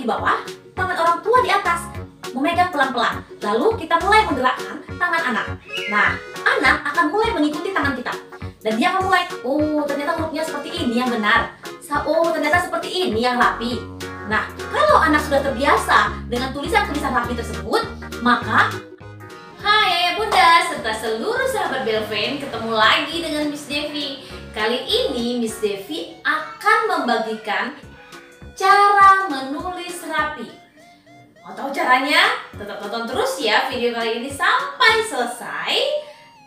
di bawah, tangan orang tua di atas, memegang pelan-pelan. Lalu kita mulai menggerakkan tangan anak. Nah, anak akan mulai mengikuti tangan kita. Dan dia akan mulai, oh ternyata hurufnya seperti ini yang benar. Oh ternyata seperti ini yang rapi. Nah, kalau anak sudah terbiasa dengan tulisan-tulisan rapi tersebut, maka hai Ayah Bunda serta seluruh sahabat Belvin, ketemu lagi dengan Miss Devi. Kali ini Miss Devi akan membagikan cara menulis rapi. Mau tahu caranya? Tetap tonton terus ya video kali ini sampai selesai.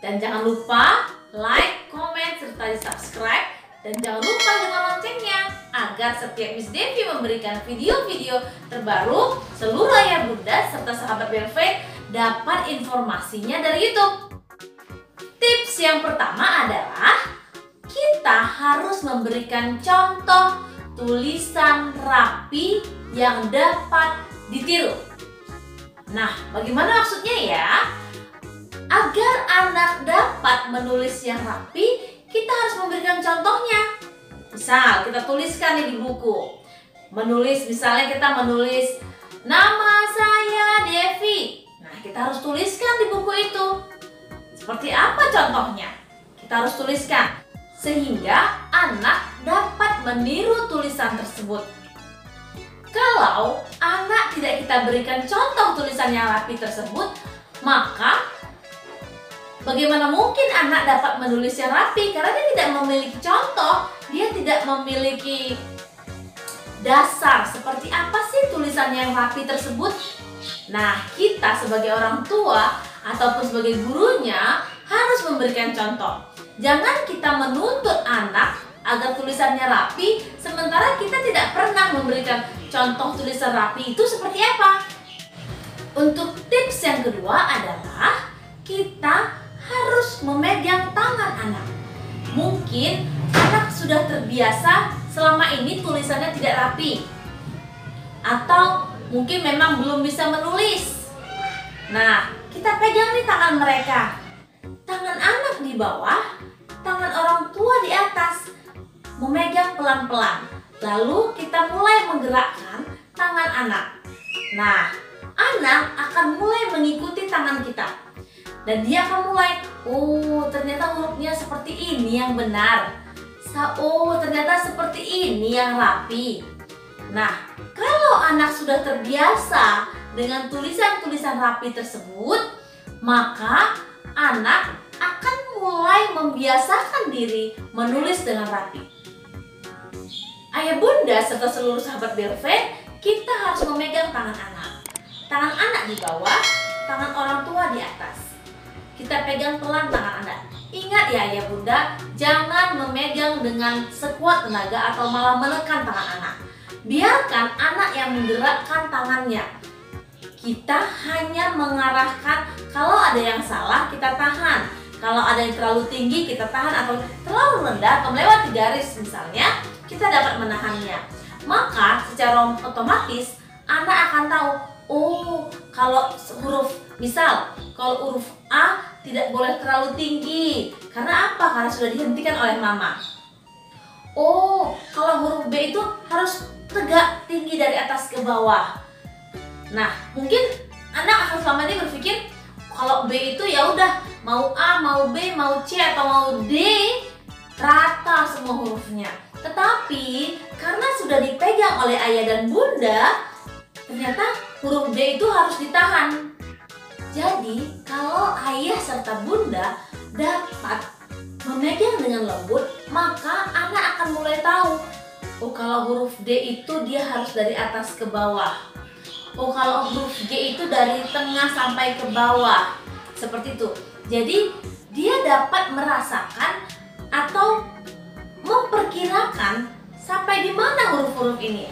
Dan jangan lupa like, komen, serta di subscribe. Dan jangan lupa dengan loncengnya agar setiap Miss Devi memberikan video-video terbaru, seluruh ayah bunda serta sahabat Belvin dapat informasinya dari YouTube. Tips yang pertama adalah kita harus memberikan contoh tulisan rapi yang dapat ditiru. Nah, bagaimana maksudnya ya? Agar anak dapat menulis yang rapi, kita harus memberikan contohnya. Misal, kita tuliskan nih di buku. Misalnya kita menulis nama saya Devi. Nah, kita harus tuliskan di buku itu. Seperti apa contohnya? Kita harus tuliskan sehingga anak dapat meniru tulisan tersebut. Kalau anak tidak kita berikan contoh tulisan yang rapi tersebut, maka bagaimana mungkin anak dapat menulis yang rapi? Karena dia tidak memiliki contoh, dia tidak memiliki dasar seperti apa sih tulisan yang rapi tersebut. Nah, kita sebagai orang tua ataupun sebagai gurunya harus memberikan contoh. Jangan kita menuntut anak agar tulisannya rapi, sementara kita tidak pernah memberikan contoh tulisan rapi itu seperti apa. Untuk tips yang kedua adalah kita harus memegang tangan anak. Mungkin anak sudah terbiasa selama ini tulisannya tidak rapi, atau mungkin memang belum bisa menulis. Nah, kita pegang nih tangan mereka. Tangan anak di bawah, tangan orang tua di atas, memegang pelan-pelan. Lalu kita mulai menggerakkan tangan anak. Nah, anak akan mulai mengikuti tangan kita. Dan dia akan mulai, oh ternyata hurufnya seperti ini yang benar. Oh ternyata seperti ini yang rapi. Nah, kalau anak sudah terbiasa dengan tulisan-tulisan rapi tersebut, maka anak akan mulai membiasakan diri menulis dengan rapi. Ayah bunda serta seluruh sahabat Belvin, kita harus memegang tangan anak. Tangan anak di bawah, tangan orang tua di atas. Kita pegang pelan tangan anak. Ingat ya ayah bunda, jangan memegang dengan sekuat tenaga atau malah menekan tangan anak. Biarkan anak yang menggerakkan tangannya. Kita hanya mengarahkan, kalau ada yang salah kita tahan. Kalau ada yang terlalu tinggi kita tahan, atau terlalu rendah atau melewati garis misalnya, kita dapat menahannya. Maka secara otomatis anak akan tahu, oh kalau kalau huruf A tidak boleh terlalu tinggi. Karena apa? Karena sudah dihentikan oleh mama. Oh, kalau huruf B itu harus tegak tinggi dari atas ke bawah. Nah, mungkin anak akan selama ini berpikir kalau B itu ya udah mau A, mau B, mau C atau mau D, rata semua hurufnya. Tetapi karena sudah dipegang oleh ayah dan bunda, ternyata huruf D itu harus ditahan. Jadi kalau ayah serta bunda dapat memegang dengan lembut, maka anak akan mulai tahu, oh kalau huruf D itu dia harus dari atas ke bawah. Oh kalau huruf G itu dari tengah sampai ke bawah. Seperti itu. Jadi dia dapat merasakan atau memperkirakan sampai di mana huruf-huruf ini.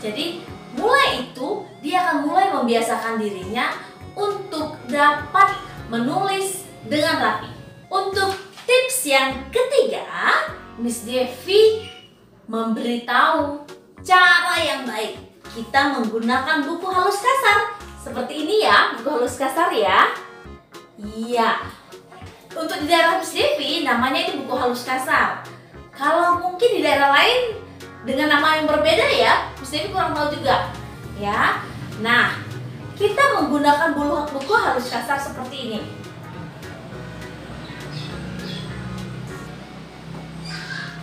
Jadi mulai itu dia akan mulai membiasakan dirinya untuk dapat menulis dengan rapi. Untuk tips yang ketiga, Miss Devi memberitahu cara yang baik. Kita menggunakan buku halus kasar. Seperti ini ya, buku halus kasar ya. Iya. Untuk di daerah Miss Devi namanya ini buku halus kasar. Kalau mungkin di daerah lain dengan nama yang berbeda ya, Miss Devi kurang tahu juga ya. Nah, kita menggunakan buku halus kasar seperti ini.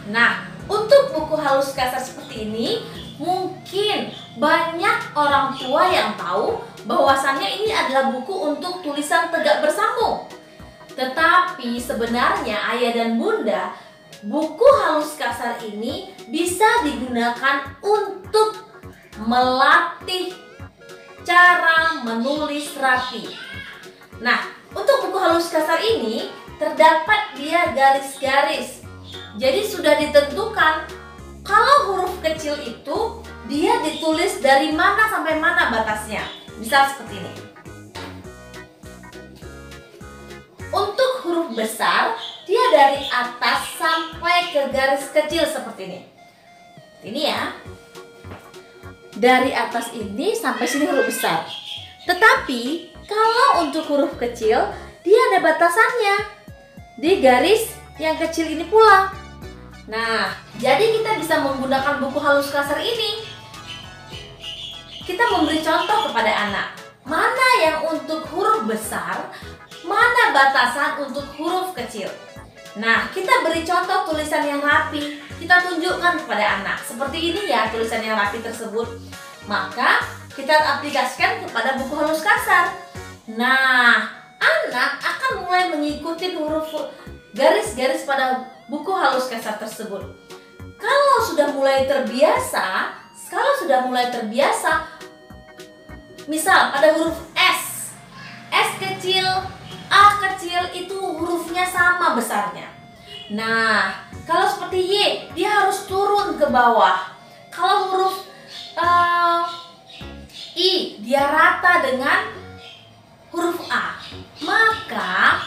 Nah, untuk buku halus kasar seperti ini, mungkin banyak orang tua yang tahu bahwasannya ini adalah buku untuk tulisan tegak bersambung. Tetapi sebenarnya ayah dan bunda, buku halus kasar ini bisa digunakan untuk melatih cara menulis rapi. Nah, untuk buku halus kasar ini terdapat dia garis-garis. Jadi sudah ditentukan kalau huruf kecil itu dia ditulis dari mana sampai mana batasnya. Misal seperti ini. Untuk huruf besar, dia dari atas sampai ke garis kecil seperti ini. Ini ya. Dari atas ini sampai sini huruf besar. Tetapi kalau untuk huruf kecil, dia ada batasannya di garis yang kecil ini pula. Nah, jadi kita bisa menggunakan buku halus kasar ini. Kita memberi contoh kepada anak, mana yang untuk huruf besar, mana batasan untuk huruf kecil. Nah, kita beri contoh tulisan yang rapi. Kita tunjukkan kepada anak, seperti ini ya tulisan yang rapi tersebut. Maka kita aplikasikan kepada buku halus kasar. Nah, anak akan mulai mengikuti huruf garis-garis pada buku halus kasar tersebut. Kalau sudah mulai terbiasa, misal pada huruf S kecil, A kecil itu hurufnya sama besarnya. Nah, kalau seperti Y, dia harus turun ke bawah. Kalau huruf I, dia rata dengan huruf A. Maka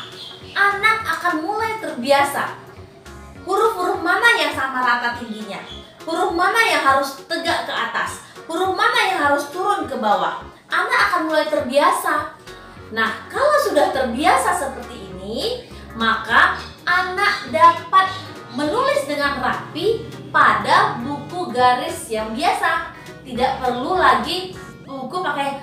anak akan mulai terbiasa. Huruf-huruf mana yang sama rata tingginya? Huruf mana yang harus tegak ke atas? Huruf mana yang harus turun ke bawah? Anak akan mulai terbiasa. Nah, kalau sudah terbiasa seperti ini, maka anak dapat menulis dengan rapi pada buku garis yang biasa. Tidak perlu lagi buku pakai.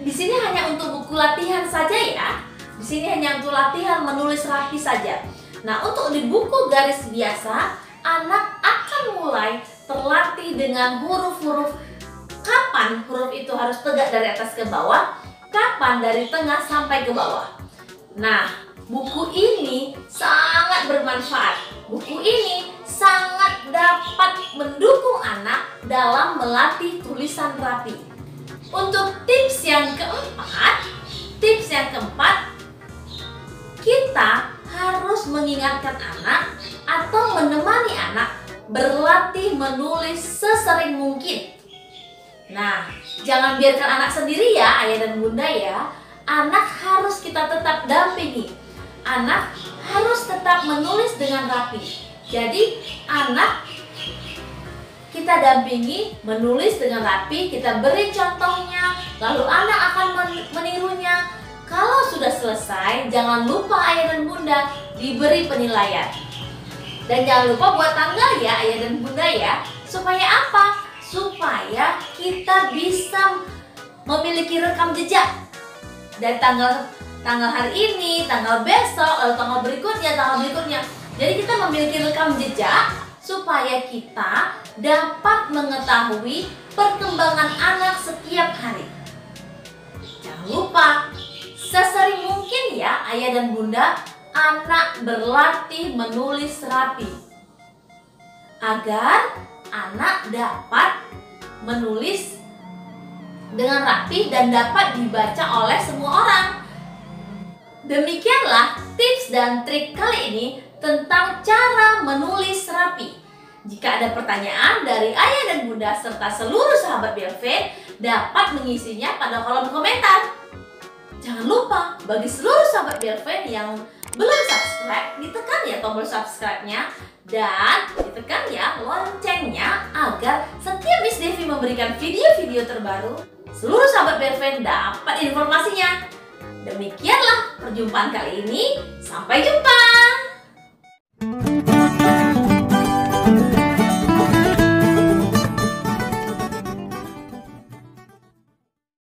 Di sini hanya untuk buku latihan saja ya. Di sini hanya untuk latihan menulis rapi saja. Nah, untuk di buku garis biasa, anak akan mulai terlatih dengan huruf-huruf. Kapan huruf itu harus tegak dari atas ke bawah, kapan dari tengah sampai ke bawah. Nah, buku ini sangat bermanfaat. Buku ini sangat dapat mendukung anak dalam melatih tulisan rapi. Untuk tips yang keempat, kita harus mengingatkan anak atau menemani anak berlatih menulis sesering mungkin. Nah, jangan biarkan anak sendiri ya, ayah dan bunda ya. Anak harus kita tetap dampingi. Anak harus tetap menulis dengan rapi. Jadi, anak kita dampingi menulis dengan rapi, kita beri contohnya, lalu anak akan menirunya. Kalau sudah selesai, jangan lupa ayah dan bunda diberi penilaian. Dan jangan lupa buat tanggal ya ayah dan bunda ya. Supaya apa? Supaya kita bisa memiliki rekam jejak. Dari tanggal hari ini, tanggal besok, lalu tanggal berikutnya. Jadi kita memiliki rekam jejak supaya kita dapat mengetahui perkembangan anak setiap hari. Jangan lupa, sesering mungkin ya ayah dan bunda, anak berlatih menulis rapi agar anak dapat menulis dengan rapi dan dapat dibaca oleh semua orang. Demikianlah tips dan trik kali ini tentang cara menulis rapi. Jika ada pertanyaan dari ayah dan bunda serta seluruh sahabat Belvin, dapat mengisinya pada kolom komentar. Jangan lupa bagi seluruh sahabat Belvin yang belum subscribe, ditekan ya tombol subscribe-nya dan ditekan ya loncengnya agar setiap Miss Devi memberikan video-video terbaru, seluruh sahabat Belvin dapat informasinya. Demikianlah perjumpaan kali ini. Sampai jumpa.